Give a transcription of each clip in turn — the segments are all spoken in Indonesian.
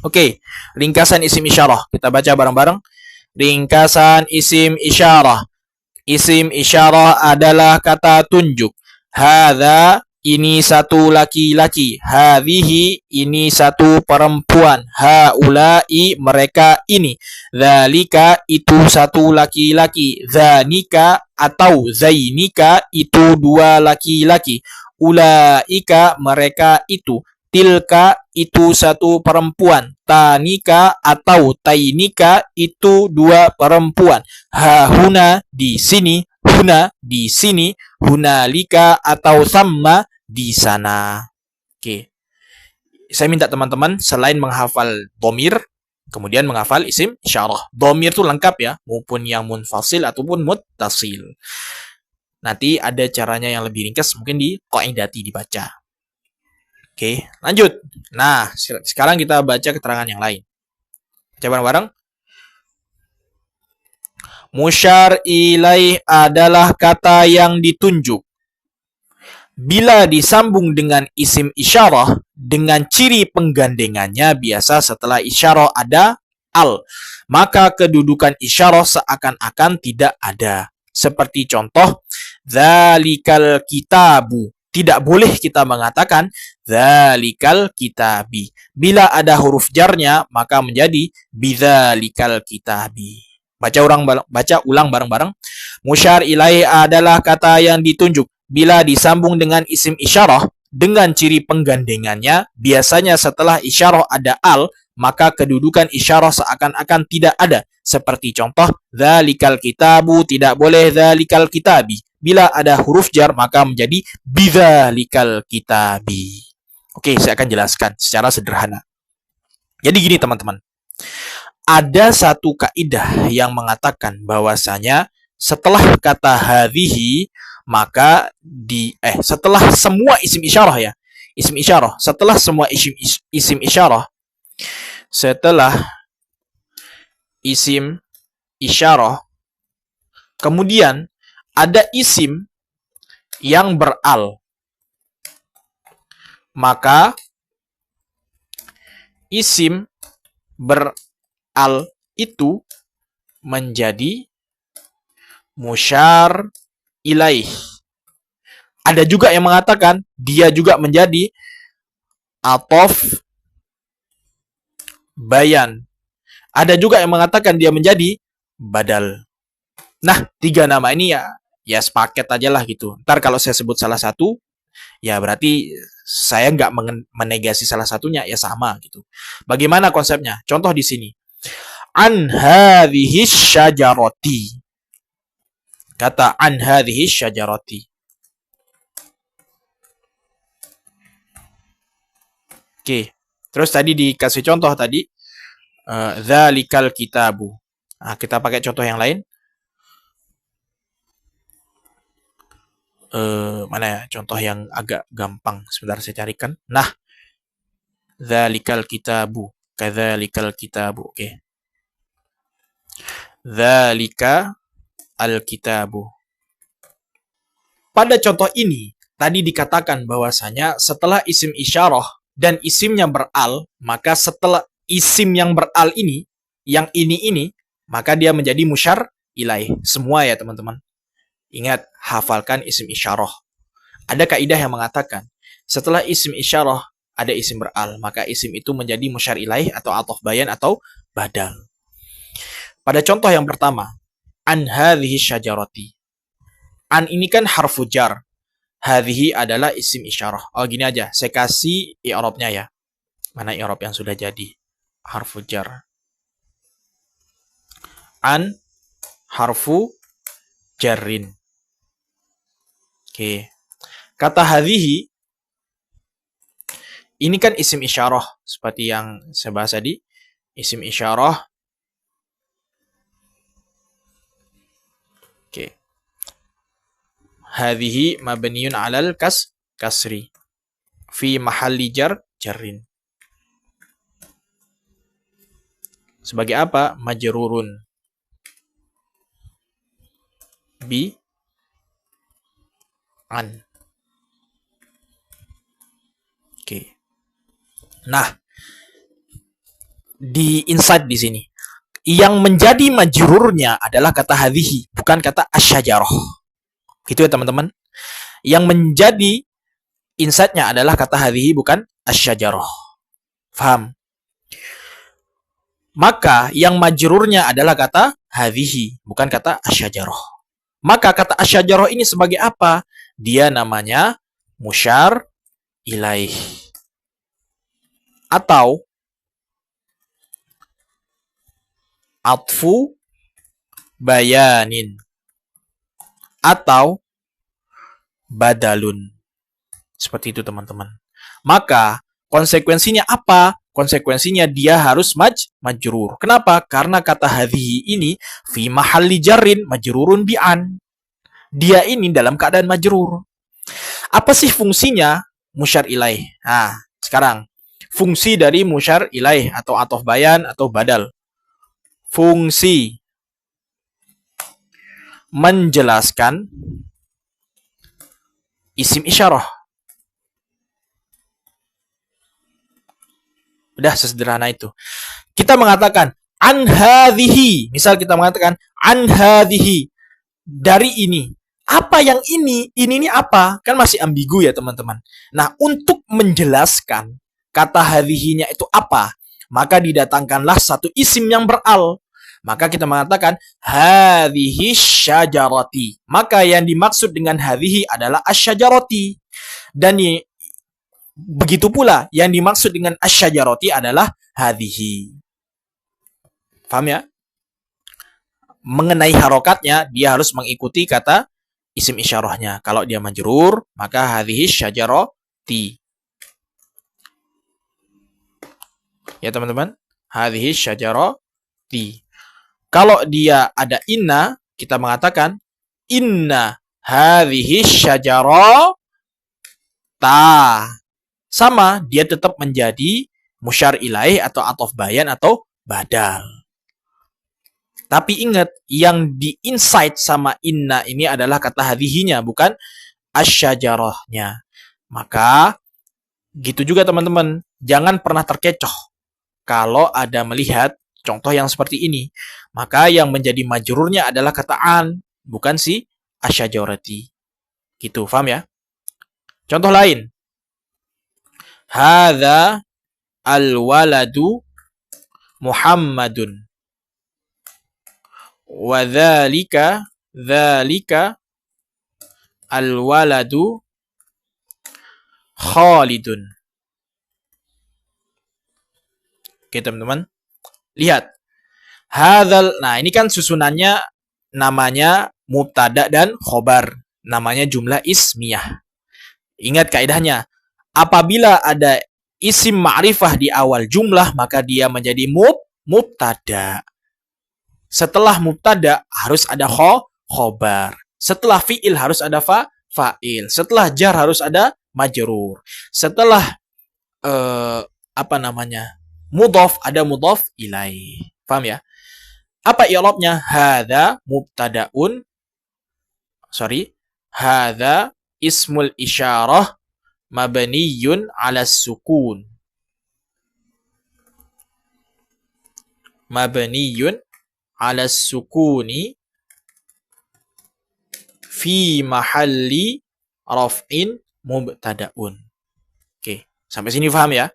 Oke, ringkasan isim isyarah. Kita baca bareng-bareng. Ringkasan isim isyarah. Isim isyarah adalah kata tunjuk. Hadza, ini satu laki-laki. Hadhihi, ini satu perempuan. Haulai, mereka ini. Dzalika, itu satu laki-laki. Dzanika atau zainika, itu dua laki-laki. Ulaika, mereka itu. Tilka, itu satu perempuan. Tanika atau tainika, itu dua perempuan. Hahuna, di sini. Huna, di sini. Hunalika atau sama, di sana. Oke. Saya minta teman-teman selain menghafal domir, kemudian menghafal isim isyarah. Domir itu lengkap ya, maupun yang munfasil ataupun muttasil. Nanti ada caranya yang lebih ringkas, mungkin di qaidati dibaca. Oke, lanjut. Nah, sekarang kita baca keterangan yang lain. Baca bareng-bareng. Musyar ilaih adalah kata yang ditunjuk. Bila disambung dengan isim isyarah, dengan ciri penggandengannya biasa setelah isyarah ada al, maka kedudukan isyarah seakan-akan tidak ada. Seperti contoh, dzalikal kitabu. Tidak boleh kita mengatakan dzalikal kitabi. Bila ada huruf jarnya, maka menjadi bidzalikal kitabi. Baca ulang bareng-bareng. Musyar ilaih adalah kata yang ditunjuk. Bila disambung dengan isim isyarah, dengan ciri penggandengannya, biasanya setelah isyarah ada al, maka kedudukan isyarah seakan-akan tidak ada. Seperti contoh, dzalikal kitabu, tidak boleh dzalikal kitabi. Bila ada huruf jar, maka menjadi bidzalikal kitabi. Oke, saya akan jelaskan secara sederhana. Jadi gini teman-teman. Ada satu kaidah yang mengatakan bahwasanya setelah kata hadhihi, maka setelah semua isim isyarah ya. Isim isyarah, setelah semua isim isyarah, setelah isim isyarah, kemudian ada isim yang beral, maka isim beral itu menjadi musyar ilaih. Ada juga yang mengatakan dia juga menjadi atof bayan. Ada juga yang mengatakan dia menjadi badal. Nah, tiga nama ini ya sepaket aja lah gitu. Ntar kalau saya sebut salah satu, ya berarti saya nggak menegasi salah satunya, ya sama gitu. Bagaimana konsepnya? Contoh di sini. An hadhihi syajarati. Kata an hadhihi syajarati. Oke. Terus tadi dikasih contoh tadi. Dzalikal kitabu. Nah, kita pakai contoh yang lain. Mana ya contoh yang agak gampang, sebentar saya carikan. Nah, dzalikal kitabu, kadzalikal kitabu. Oke. Dzalika al-kitabu. Pada contoh ini tadi dikatakan bahwasanya setelah isim isyarah dan isimnya beral, maka setelah isim yang beral ini, yang ini, maka dia menjadi musyar ilaih. Semua ya teman-teman. Ingat, hafalkan isim isyarah. Ada kaidah yang mengatakan, setelah isim isyarah ada isim beral, maka isim itu menjadi musyar ilaih atau atof bayan atau badal. Pada contoh yang pertama, an hadhihi syajarati. An ini kan harfu jar. Hadhihi adalah isim isyarah. Oh gini aja, saya kasih i'rabnya ya. Mana i'rab yang sudah jadi? Harfu jar. An harfu jarrin. Oke. Kata hadhihi ini kan isim isyarah seperti yang saya bahas tadi. Isim isyarah. Oke. Hadhihi mabniun 'alal kasri fi mahalli jarrin. Sebagai apa? Majrurun bi an. Oke. Nah, di insight di sini. Yang menjadi majrurnya adalah kata hadhihi, bukan kata asyajarah. Gitu ya teman-teman. Yang menjadi insight-nya adalah kata hadhihi, bukan asyajarah. Faham? Maka yang majrurnya adalah kata hadhihi, bukan kata asyajarah. Maka kata asyajarah ini sebagai apa? Dia namanya musyar ilaih. Atau atfu bayanin. Atau badalun. Seperti itu teman-teman. Maka konsekuensinya apa? Konsekuensinya dia harus majrur. Kenapa? Karena kata hadhihi ini fi mahalli jarrin majrurun bi'an. Dia ini dalam keadaan majrur. Apa sih fungsinya musyar ilaih? Nah, sekarang fungsi dari musyar ilaih atau ataf bayan atau badal. Fungsi menjelaskan isim isyarah. Udah sesederhana itu. Kita mengatakan an hadhihi. Misal kita mengatakan an hadhihi. Dari ini. Apa yang ini? Ini apa? Kan masih ambigu ya teman-teman. Nah, untuk menjelaskan kata hadhihinya itu apa, maka didatangkanlah satu isim yang beral. Maka kita mengatakan hadhihi syajarati. Maka yang dimaksud dengan hadhihi adalah asyajarati. Dan begitu pula yang dimaksud dengan asyajarati adalah hadhihi. Paham ya? Mengenai harokatnya, dia harus mengikuti kata isim isyarahnya. Kalau dia majrur, maka hadhihi syajarati. Ya teman-teman, hadhihi syajarati. Kalau dia ada inna, kita mengatakan inna hadhihi syajarata. Sama, dia tetap menjadi musyar ilaih atau ataf bayan atau badal. Tapi ingat, yang di insight sama inna ini adalah kata hadhihinya, bukan asyajarahnya. Maka, gitu juga teman-teman. Jangan pernah terkecoh kalau ada melihat contoh yang seperti ini. Maka yang menjadi majrurnya adalah kata an, bukan si asyajarati. Gitu, paham ya? Contoh lain. Hadza al-waladu Muhammadun. Wa dzalika al-waladu Khalidun. Oke teman-teman. Lihat. Hadzal, nah ini kan susunannya namanya mubtada dan khobar. Namanya jumlah ismiyah. Ingat kaidahnya. Apabila ada isim ma'rifah di awal jumlah, maka dia menjadi mubtada. Setelah mubtada harus ada khobar. Setelah fi'il harus ada fa'il. Setelah jar harus ada majrur. Setelah mudhaf ada mudhaf ilaih. Paham ya? Apa i'rabnya? Hadza mubtada'un. Hadza ismul isyarah mabniyun 'ala sukun. Mabniyun 'ala sukuni fi mahalli raf'in mubtada'un. Oke, sampai sini paham ya?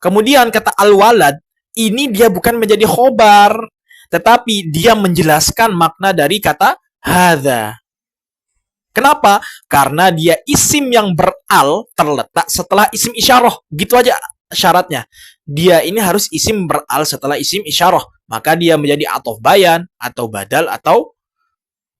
Kemudian kata al-walad ini dia bukan menjadi khobar, tetapi dia menjelaskan makna dari kata hadza. Kenapa? Karena dia isim yang beral terletak setelah isim isyarah. Gitu aja syaratnya. Dia ini harus isim beral setelah isim isyarah. Maka dia menjadi ataf bayan atau badal atau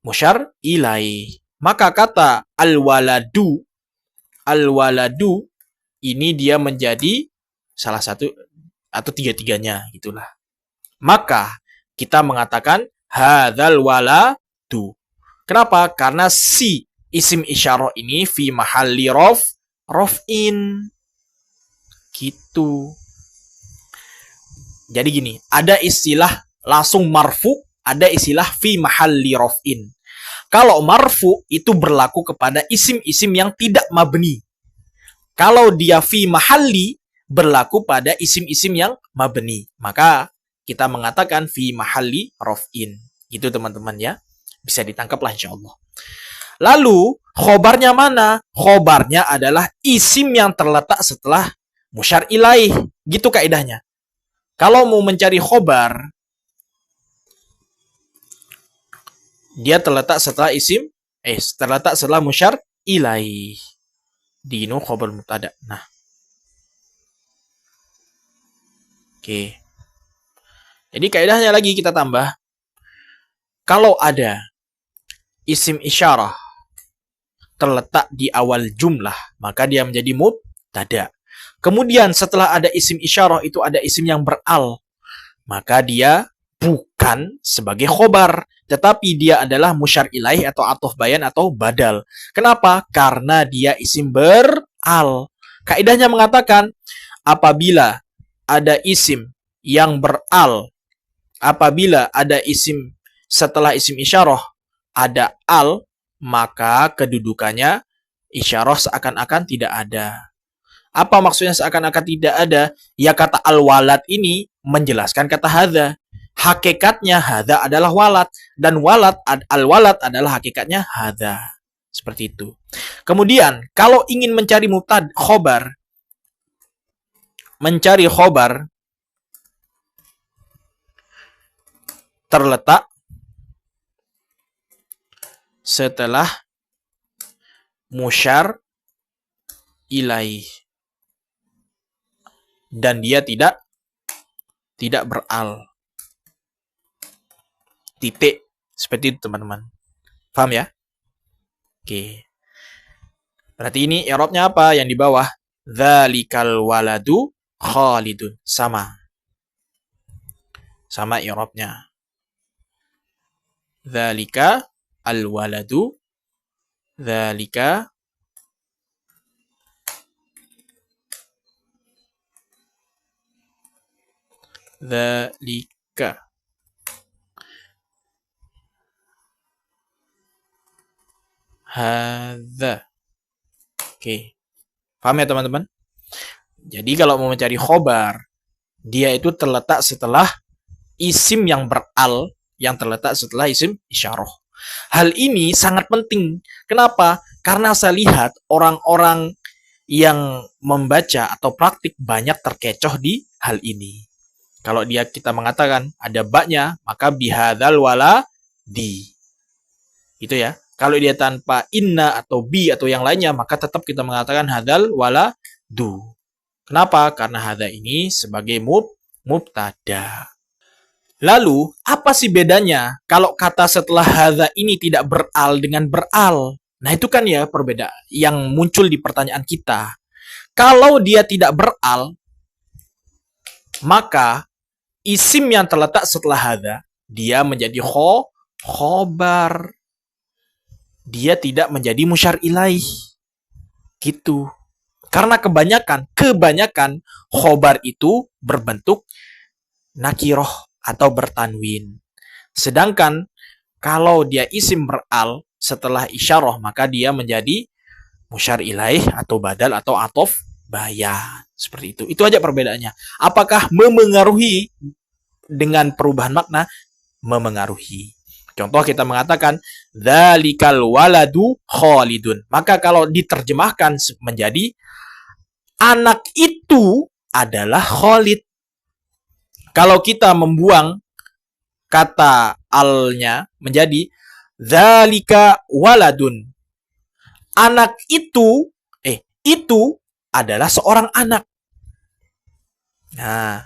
musyar ilaih. Maka kata al-waladu ini dia menjadi salah satu atau tiga-tiganya gitulah. Maka kita mengatakan hadzal waladu. Kenapa? Karena si isim isyarah ini fi mahalli raf'in. Gitu. Jadi gini, ada istilah langsung marfu, ada istilah fi mahalli raf'in. Kalau marfu itu berlaku kepada isim-isim yang tidak mabni. Kalau dia fi mahalli berlaku pada isim-isim yang mabni. Maka kita mengatakan fi mahalli raf'in. Gitu teman-teman ya. Bisa ditangkaplah insyaallah. Lalu khobarnya mana? Khobarnya adalah isim yang terletak setelah musyar ilaih. Gitu kaidahnya. Kalau mau mencari khobar, dia terletak setelah terletak setelah musyar ilaih. Dinu khobar mubtada. Nah. Oke. Jadi kaidahnya lagi kita tambah. Kalau ada isim isyarah terletak di awal jumlah, maka dia menjadi mubtada. Kemudian setelah ada isim isyarah itu ada isim yang beral, maka dia bukan sebagai khobar, tetapi dia adalah musyar ilaih atau atuf bayan atau badal. Kenapa? Karena dia isim beral. Kaidahnya mengatakan apabila ada isim yang beral, apabila ada isim setelah isim isyarah ada al, maka kedudukannya isyarah seakan-akan tidak ada. Apa maksudnya seakan-akan tidak ada? Ya kata al-walad ini menjelaskan kata hadza. Hakikatnya hadza adalah walad dan al-walad adalah hakikatnya hadza. Seperti itu. Kemudian kalau ingin mencari khobar, terletak setelah musyar ilaih dan dia tidak beral. Titik. Seperti itu teman-teman. Paham ya? Oke. Berarti ini i'rabnya apa yang di bawah? Dzalikal waladu Khalidun. Sama i'rabnya. Dzalika al-waladu. Dzalika hadza. Oke. Paham ya teman-teman? Jadi kalau mau mencari khobar, dia itu terletak setelah isim yang beral, yang terletak setelah isim isyarah. Hal ini sangat penting. Kenapa? Karena saya lihat orang-orang yang membaca atau praktik banyak terkecoh di hal ini. Kalau kita mengatakan ada baknya, maka bihadzal waladi. Itu ya. Kalau dia tanpa inna atau bi atau yang lainnya, maka tetap kita mengatakan hadzal waladu. Kenapa? Karena hadza ini sebagai mubtada. Lalu, apa sih bedanya kalau kata setelah hadza ini tidak beral dengan beral? Nah, itu kan ya perbedaan yang muncul di pertanyaan kita. Kalau dia tidak beral, maka isim yang terletak setelah hadza, dia menjadi khobar. Dia tidak menjadi musyar ilaih. Gitu. Karena kebanyakan khobar itu berbentuk nakiroh atau bertanwin. Sedangkan kalau dia isim beral setelah isyarah, maka dia menjadi musyar ilaih atau badal atau atof bayan. Seperti itu. Itu aja perbedaannya. Apakah memengaruhi dengan perubahan makna? Memengaruhi. Contoh kita mengatakan dzalikal waladu Khalidun. Maka kalau diterjemahkan menjadi anak itu adalah Khalid. Kalau kita membuang kata alnya menjadi dzalika waladun. Anak itu adalah seorang anak. Nah,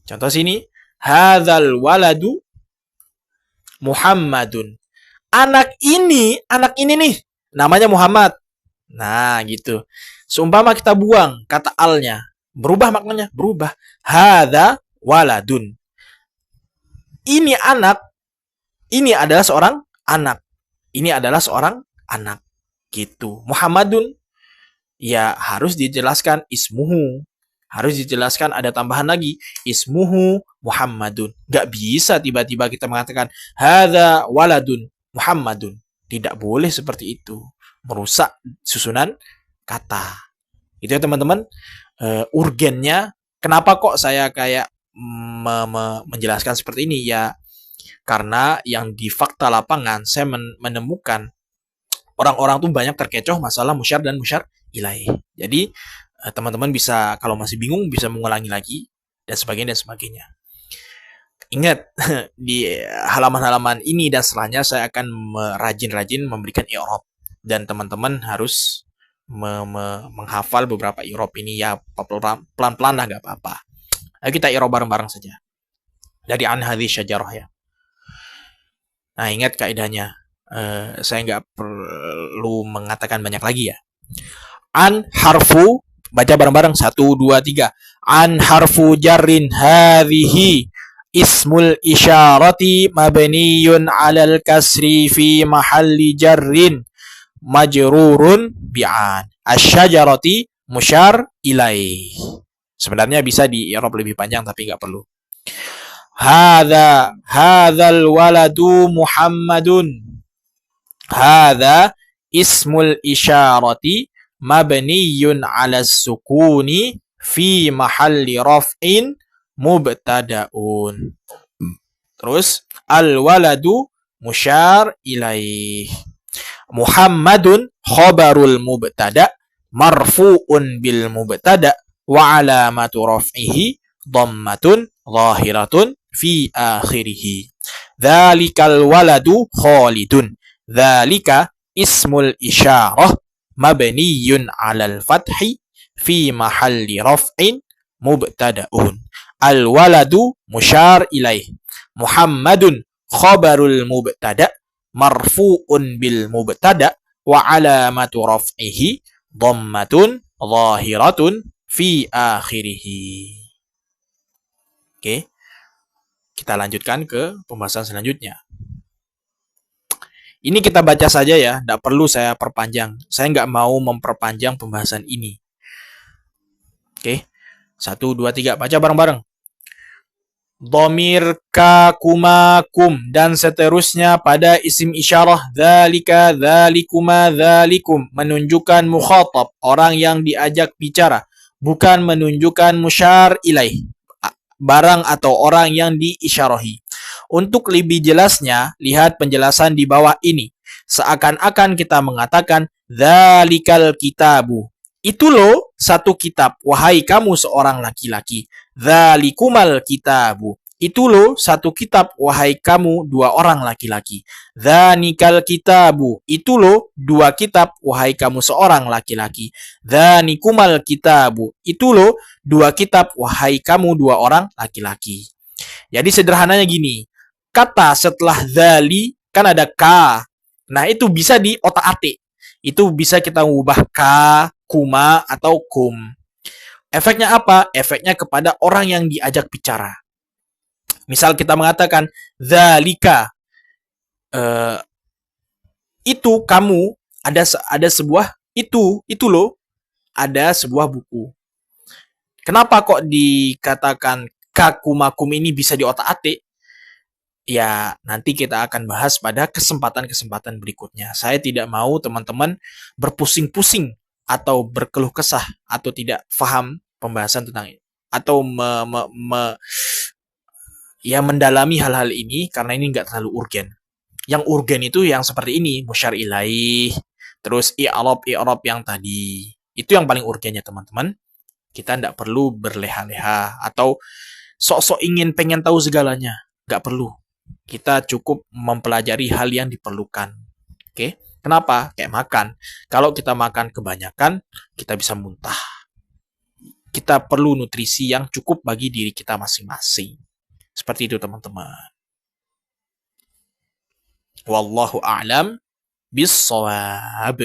contoh sini hadzal waladu Muhammadun. Anak ini nih namanya Muhammad. Nah, gitu. Seumpama kita buang kata alnya, berubah maknanya, berubah. Hadza waladun. Ini anak, ini adalah seorang anak. Ini adalah seorang anak. Gitu. Muhammadun, ya harus dijelaskan ismuhu. Harus dijelaskan ada tambahan lagi. Ismuhu Muhammadun. Gak bisa tiba-tiba kita mengatakan hadza waladun Muhammadun. Tidak boleh seperti itu. Merusak susunan kata. Itu ya teman-teman. urgennya. Kenapa kok saya kayak menjelaskan seperti ini? Ya, karena yang di fakta lapangan saya menemukan orang-orang tuh banyak terkecoh masalah musyar dan musyar ilaih. Jadi teman-teman bisa, kalau masih bingung, bisa mengulangi lagi dan sebagainya dan sebagainya. Ingat, di halaman-halaman ini dan setelahnya saya akan rajin-rajin memberikan i'rab dan teman-teman harus menghafal beberapa i'rab ini ya, pelan-pelan lah, nggak apa-apa. Ayo kita i'rab bareng-bareng saja. Dari an hadhi syajarah ya. Nah, ingat kaidahnya. Saya nggak perlu mengatakan banyak lagi ya. An harfu, baca bareng-bareng 1, 2, 3. An harfu jarrin hadhihi ismul isyarati mabniyun alal kasri fi mahalli jarrin majrurun bi'an asyajarati musyar ilaih. Sebenarnya bisa di i'rab lebih panjang tapi nggak perlu. Hadzal waladu Muhammadun. Hadza ismul isyarati mabniyun 'ala sukuni fi mahalli raf'in mubtada'un. Terus al waladu musyar ilaih. Muhammadun khabarul mubtada marfu'un bil mubtada wa 'alamatu raf'ihi dhammatun zahiratun fi akhirih. Dzalikal waladu Khalidun. Dzalika ismul isyarah mabniyun 'alal fathi fi mahalli raf'in mubtada'un. Al waladu musyar ilaih. Muhammadun khabarul mubtada marfu'un bil mubtada wa 'alamatu raf'ihi dhammatun zahiratun fi akhirih. Oke. Kita lanjutkan ke pembahasan selanjutnya. Ini kita baca saja ya, tidak perlu saya perpanjang. Saya nggak mau memperpanjang pembahasan ini. Oke, 1, 2, 3, baca bareng-bareng. Dhamir ka kuma kum dan seterusnya pada isim isyarah dzalika dzalikuma dzalikum menunjukkan mukhatab, orang yang diajak bicara, bukan menunjukkan musyar ilaih, barang atau orang yang diisyarahi. Untuk lebih jelasnya, lihat penjelasan di bawah ini. Seakan-akan kita mengatakan dzalikal kitabu. Itu loh satu kitab, wahai kamu seorang laki-laki. Dzalikumal kitabu. Itu loh satu kitab, wahai kamu dua orang laki-laki. Dzanikal kitabu. Itu loh dua kitab, wahai kamu seorang laki-laki. Dzanikumal kitabu. Itu loh dua kitab, wahai kamu dua orang laki-laki. Jadi sederhananya gini, kata setelah dzali kan ada ka. Nah, itu bisa di otak-atik. Itu bisa kita ubah ka, kuma, atau kum. Efeknya apa? Efeknya kepada orang yang diajak bicara. Misal kita mengatakan dzalika, itu kamu, ada sebuah itu loh, ada sebuah buku. Kenapa kok dikatakan kakumakum ini bisa di otak-atik? Ya, nanti kita akan bahas pada kesempatan-kesempatan berikutnya. Saya tidak mau teman-teman berpusing-pusing atau berkeluh kesah atau tidak paham pembahasan tentang ini, atau mendalami hal-hal ini karena ini nggak terlalu urgen. Yang urgen itu yang seperti ini, musyar ilaih, terus i'rab yang tadi. Itu yang paling urgennya teman-teman. Kita nggak perlu berleha-leha atau sok-sok pengen tahu segalanya. Nggak perlu. Kita cukup mempelajari hal yang diperlukan. Oke? Kenapa? Kayak makan. Kalau kita makan kebanyakan, kita bisa muntah. Kita perlu nutrisi yang cukup bagi diri kita masing-masing. Seperti itu teman-teman. Wallahu a'lam bis-shawab.